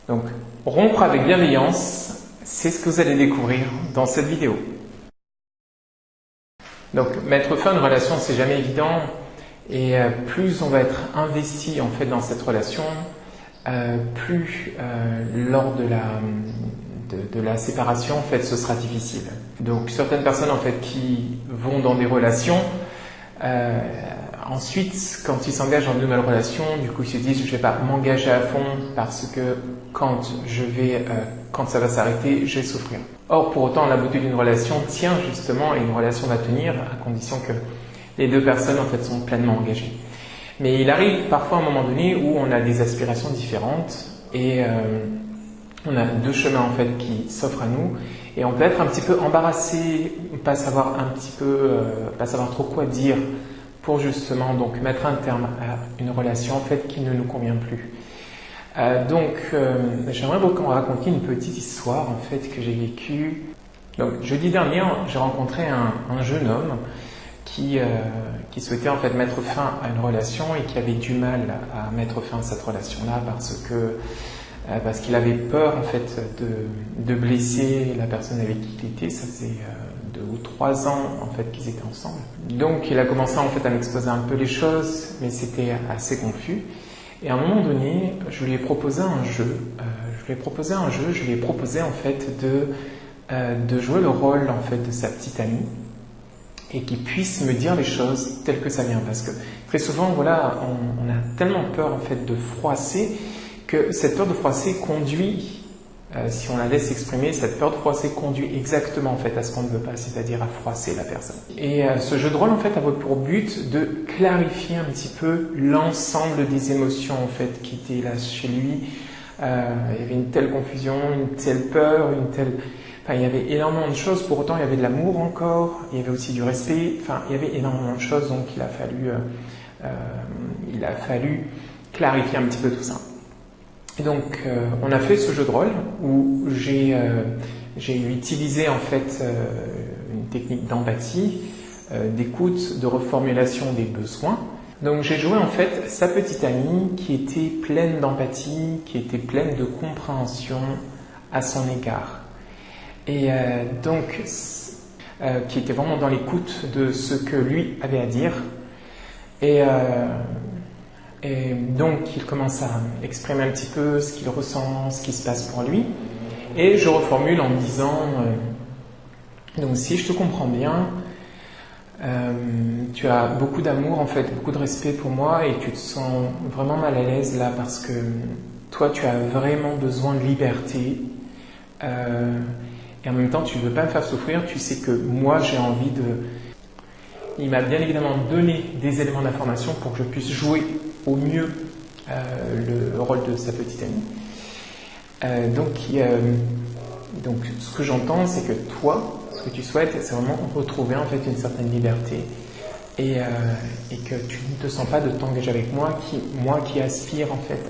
Donc, rompre avec bienveillance, c'est ce que vous allez découvrir dans cette vidéo. Donc, mettre fin à une relation, c'est jamais évident. Et plus on va être investi en fait dans cette relation, plus lors de la séparation, en fait, ce sera difficile. Donc, certaines personnes en fait qui vont dans des relations, ensuite, quand ils s'engagent dans une nouvelle relation, du coup, ils se disent, je vais pas m'engager à fond parce que quand ça va s'arrêter, je vais souffrir. Or, pour autant, la beauté d'une relation tient justement, et une relation va tenir à condition que les deux personnes en fait sont pleinement engagées. Mais il arrive parfois à un moment donné où on a des aspirations différentes et on a deux chemins en fait qui s'offrent à nous et on peut être un petit peu embarrassé, pas savoir trop quoi dire pour justement donc mettre un terme à une relation en fait qui ne nous convient plus. J'aimerais vous raconter une petite histoire en fait que j'ai vécue. Donc jeudi dernier, j'ai rencontré un jeune homme qui souhaitait en fait mettre fin à une relation et qui avait du mal à mettre fin à cette relation-là parce qu'il avait peur en fait de blesser la personne avec qui il était. Ça faisait 2 ou 3 ans en fait qu'ils étaient ensemble. Donc il a commencé en fait à m'exposer un peu les choses, mais c'était assez confus. Et à un moment donné, je lui ai proposé un jeu. Je lui ai proposé en fait de jouer le rôle en fait de sa petite amie et qu'il puisse me dire les choses telles que ça vient. Parce que très souvent, voilà, on a tellement peur en fait de froisser que cette peur de froisser conduit, si on la laisse exprimer, cette peur de froisser conduit exactement en fait à ce qu'on ne veut pas, c'est-à-dire à froisser la personne. Et ce jeu de rôle en fait a pour but de clarifier un petit peu l'ensemble des émotions en fait qui étaient là chez lui. Il y avait une telle confusion, une telle peur, il y avait énormément de choses, pour autant il y avait de l'amour encore, il y avait aussi du respect, il y avait énormément de choses, donc il a fallu clarifier un petit peu tout ça. Et donc on a fait ce jeu de rôle où j'ai utilisé en fait une technique d'empathie, d'écoute, de reformulation des besoins. Donc j'ai joué en fait sa petite amie qui était pleine d'empathie, qui était pleine de compréhension à son égard. Et qui était vraiment dans l'écoute de ce que lui avait à dire. Et donc il commence à exprimer un petit peu ce qu'il ressent, ce qui se passe pour lui. Et je reformule en me disant, donc si je te comprends bien, tu as beaucoup d'amour en fait, beaucoup de respect pour moi et tu te sens vraiment mal à l'aise là parce que toi tu as vraiment besoin de liberté. Et en même temps, tu ne veux pas me faire souffrir, tu sais que moi, j'ai envie de... Il m'a bien évidemment donné des éléments d'information pour que je puisse jouer au mieux le rôle de sa petite amie. Donc, ce que j'entends, c'est que toi, ce que tu souhaites, c'est vraiment retrouver en fait une certaine liberté et que tu ne te sens pas de t'engager avec moi qui aspire en fait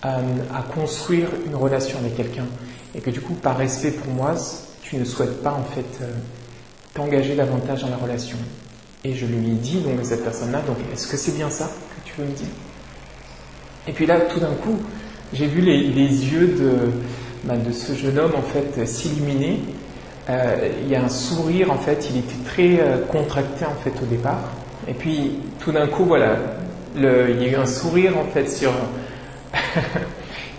à construire une relation avec quelqu'un. Et que du coup, par respect pour moi, tu ne souhaites pas en fait t'engager davantage dans la relation. Et je lui ai dit donc à cette personne-là, donc est-ce que c'est bien ça que tu veux me dire? Et puis là, tout d'un coup, j'ai vu les yeux de ce jeune homme en fait s'illuminer. Il y a un sourire en fait, il était très contracté en fait au départ. Et puis tout d'un coup, voilà, il y a eu un sourire en fait sur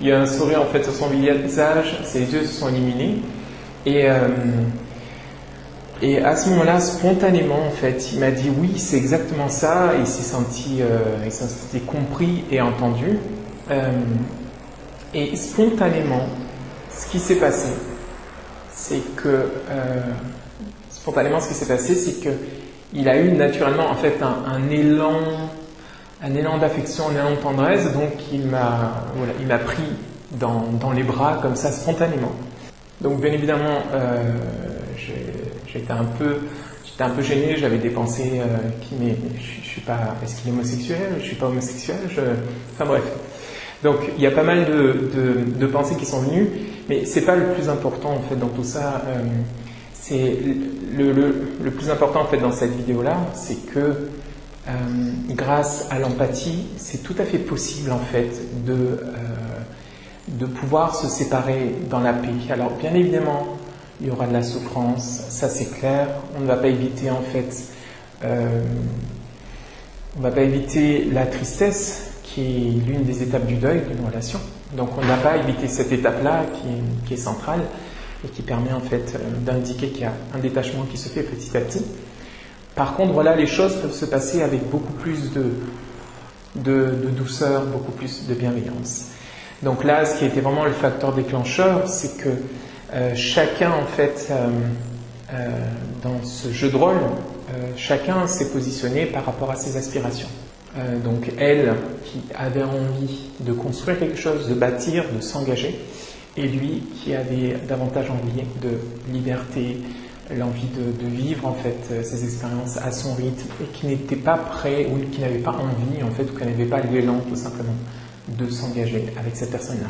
il y a un sourire en fait sur son visage, ses yeux se sont illuminés et à ce moment-là, spontanément en fait, il m'a dit oui, c'est exactement ça. Il s'est senti compris et entendu. Et spontanément, ce qui s'est passé, c'est que il a eu naturellement en fait un élan d'affection, un élan de tendresse, donc il m'a pris dans les bras comme ça spontanément. Donc bien évidemment, j'étais un peu gêné, j'avais des pensées mais je suis pas, est-ce qu'il est homosexuel? Je suis pas homosexuel, enfin bref. Donc il y a pas mal de pensées qui sont venues, mais c'est pas le plus important en fait dans tout ça. C'est le plus important en fait dans cette vidéo-là, c'est que grâce à l'empathie, c'est tout à fait possible en fait de pouvoir se séparer dans la paix. Alors bien évidemment, il y aura de la souffrance, ça c'est clair. On ne va pas éviter en fait, on ne va pas éviter la tristesse qui est l'une des étapes du deuil d'une relation. Donc on ne va pas éviter cette étape-là qui est centrale et qui permet en fait d'indiquer qu'il y a un détachement qui se fait petit à petit. Par contre, voilà, les choses peuvent se passer avec beaucoup plus de douceur, beaucoup plus de bienveillance. Donc là, ce qui était vraiment le facteur déclencheur, c'est que chacun, en fait, dans ce jeu de rôle, chacun s'est positionné par rapport à ses aspirations. Donc elle, qui avait envie de construire quelque chose, de bâtir, de s'engager, et lui, qui avait davantage envie de liberté, l'envie de vivre en fait ces expériences à son rythme, et qui n'était pas prêt ou qui n'avait pas envie en fait, ou qui n'avait pas l'élan tout simplement de s'engager avec cette personne-là.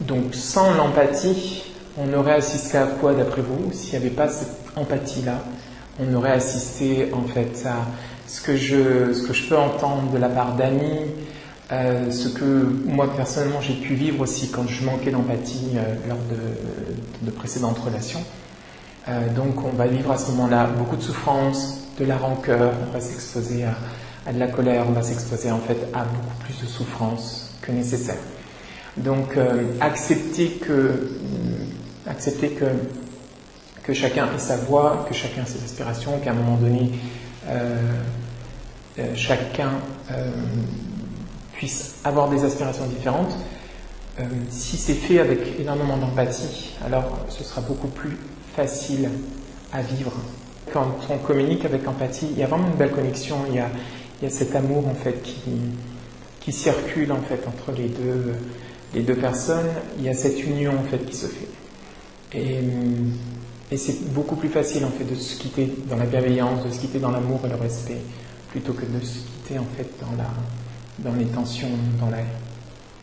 Donc sans l'empathie, on aurait assisté à quoi d'après vous? S'il n'y avait pas cette empathie-là, on aurait assisté en fait à ce que je peux entendre de la part d'amis, ce que moi personnellement j'ai pu vivre aussi quand je manquais d'empathie lors de précédentes relations. Donc on va vivre à ce moment-là beaucoup de souffrance, de la rancœur, on va s'exposer à de la colère, on va s'exposer en fait à beaucoup plus de souffrance que nécessaire. Donc accepter que chacun ait sa voix, que chacun ait ses aspirations, qu'à un moment donné chacun puisse avoir des aspirations différentes. Si c'est fait avec énormément d'empathie, alors ce sera beaucoup plus facile à vivre. Quand on communique avec empathie, il y a vraiment une belle connexion, il y a cet amour en fait qui circule en fait entre les deux personnes, il y a cette union en fait qui se fait. Et c'est beaucoup plus facile en fait de se quitter dans la bienveillance, de se quitter dans l'amour et le respect, plutôt que de se quitter en fait dans les tensions,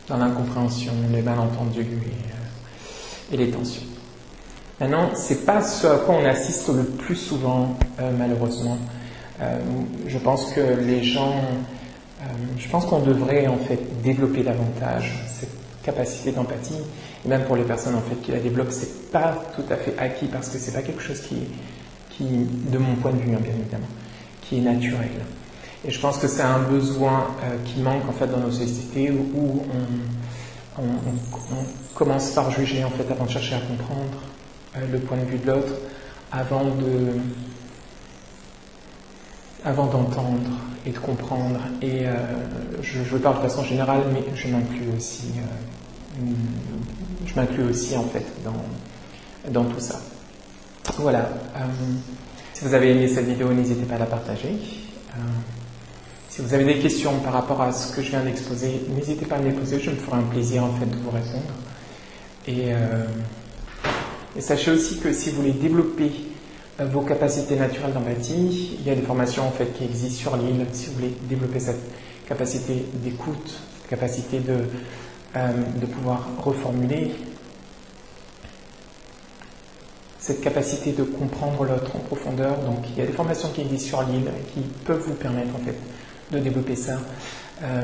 dans l'incompréhension, les malentendus et les tensions. Maintenant, c'est pas ce à quoi on assiste le plus souvent, malheureusement. Je pense que je pense qu'on devrait en fait développer davantage cette capacité d'empathie, et même pour les personnes en fait qui la développent, c'est pas tout à fait acquis parce que c'est pas quelque chose qui, de mon point de vue, hein, bien évidemment, qui est naturel. Et je pense que c'est un besoin qui manque en fait dans nos sociétés où on commence par juger en fait avant de chercher à comprendre le point de vue de l'autre, avant d'entendre et de comprendre. Et je parle de façon générale, mais je m'inclus aussi en fait dans tout ça. Voilà. Si vous avez aimé cette vidéo, n'hésitez pas à la partager. Si vous avez des questions par rapport à ce que je viens d'exposer, n'hésitez pas à me les poser, je me ferai un plaisir en fait de vous répondre. Et sachez aussi que si vous voulez développer vos capacités naturelles d'empathie, il y a des formations en fait qui existent sur l'île. Si vous voulez développer cette capacité d'écoute, cette capacité de pouvoir reformuler, cette capacité de comprendre l'autre en profondeur. Donc il y a des formations qui existent sur l'île qui peuvent vous permettre en fait de développer ça.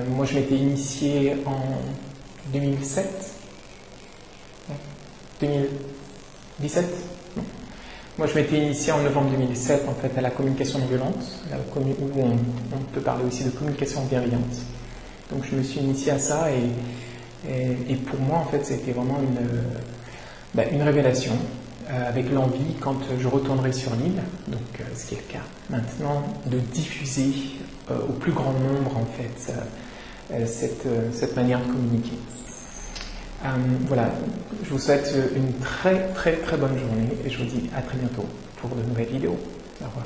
Moi je m'étais initié en 2007, 2017 non. Moi je m'étais initié en novembre 2007 en fait à la communication non violente, où on peut parler aussi de communication bienveillante. Donc je me suis initié à ça et pour moi en fait c'était vraiment une révélation. Avec l'envie, quand je retournerai sur l'île, donc ce qui est le cas maintenant, de diffuser au plus grand nombre en fait cette manière de communiquer. Voilà, je vous souhaite une très très très bonne journée et je vous dis à très bientôt pour de nouvelles vidéos. Au revoir.